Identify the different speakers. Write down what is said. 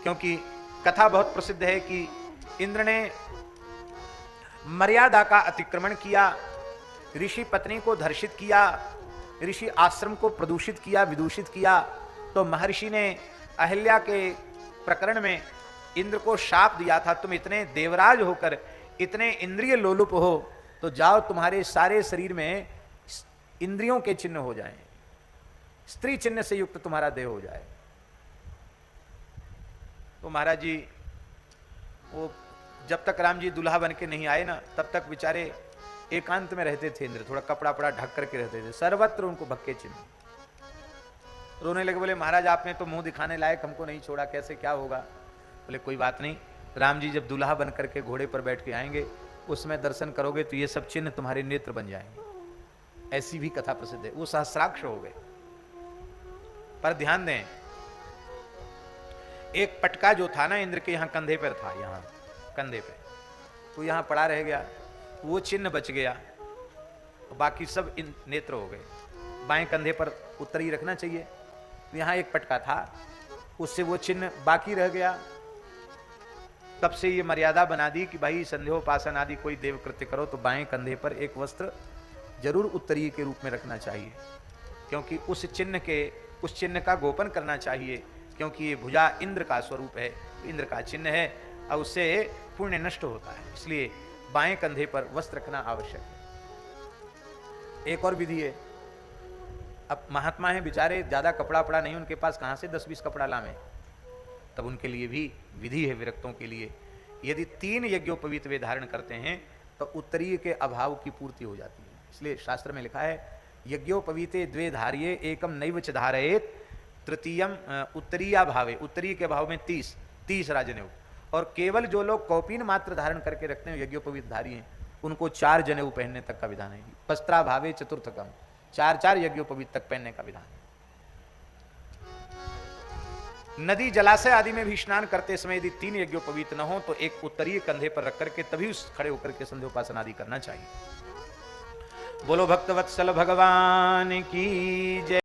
Speaker 1: क्योंकि कथा बहुत प्रसिद्ध है कि इंद्र ने मर्यादा का अतिक्रमण किया, ऋषि पत्नी को धर्षित किया, ऋषि आश्रम को प्रदूषित किया, विदूषित किया। तो महर्षि ने अहिल्या के प्रकरण में इंद्र को शाप दिया था, तुम इतने देवराज होकर इतने इंद्रिय लोलुप हो, तो जाओ तुम्हारे सारे शरीर में इंद्रियों के चिन्ह हो जाएं, स्त्री चिन्ह से युक्त तुम्हारा देह हो जाए। तो महाराज जी वो जब तक राम जी दूल्हा बन के नहीं आए ना, तब तक बेचारे एकांत में रहते थे। इंद्र थोड़ा कपड़ा वपड़ा ढक करके रहते थे, सर्वत्र उनको भक्के चिन्ह। रोने लगे, बोले महाराज आपने तो मुंह दिखाने लायक हमको नहीं छोड़ा, कैसे क्या होगा? बोले कोई बात नहीं, राम जी जब दूल्हा बन करके घोड़े पर बैठ के आएंगे, उसमें दर्शन करोगे तो ये सब चिन्ह तुम्हारे नेत्र बन जाएंगे। ऐसी भी कथा प्रसिद्ध है। वो सहस्राक्ष हो गए। पर ध्यान दें, एक पटका जो था ना इंद्र के यहाँ कंधे पर था, यहाँ कंधे पे, तो यहाँ पड़ा रह गया, वो चिन्ह बच गया, बाकी सब नेत्र हो गए। बाएं कंधे पर उत्तरी रखना चाहिए, यहाँ एक पटका था, उससे वो चिन्ह बाकी रह गया। तब से ये मर्यादा बना दी कि भाई संध्योपासन आदि कोई देव कृत्य करो तो बाएं कंधे पर एक वस्त्र जरूर उत्तरीय के रूप में रखना चाहिए, क्योंकि उस चिन्ह का गोपन करना चाहिए, क्योंकि ये भुजा इंद्र का स्वरूप है, इंद्र का चिन्ह है और उससे पुण्य नष्ट होता है, इसलिए बाएं कंधे पर वस्त्र रखना आवश्यक है। एक और विधि है, अब महात्मा हैं बेचारे, ज्यादा कपड़ा पड़ा नहीं उनके पास, कहां से 10-20 कपड़ा लावे, तब उनके लिए भी विधि है। विरक्तों के लिए यदि 3 यज्ञोपवीत वे धारण करते हैं तो उत्तरीय के अभाव की पूर्ति हो जाती है। इसलिए शास्त्र में लिखा है यज्ञोपवीते 2 धार्ये एकम नैव च धारयेत तृतीयम उत्तरीया भावे, उत्तरीय के भाव में 30 जनेऊ। और केवल जो लोग कौपीन मात्र धारण करके रखते हैं यज्ञोपवीत धारी हैं, उनको 4 जनेऊ पहनने तक का विधान है। वस्त्रा भावे चतुर्थकम, 4 यज्ञोपवीत तक पहनने का विधान है। नदी जलाशय आदि में भी स्नान करते समय यदि 3 यज्ञोपवीत न हो तो एक उत्तरीय कंधे पर रख करके तभी उस खड़े होकर के संध्योपासन आदि करना चाहिए। बोलो भक्तवत्सल भगवान की जय।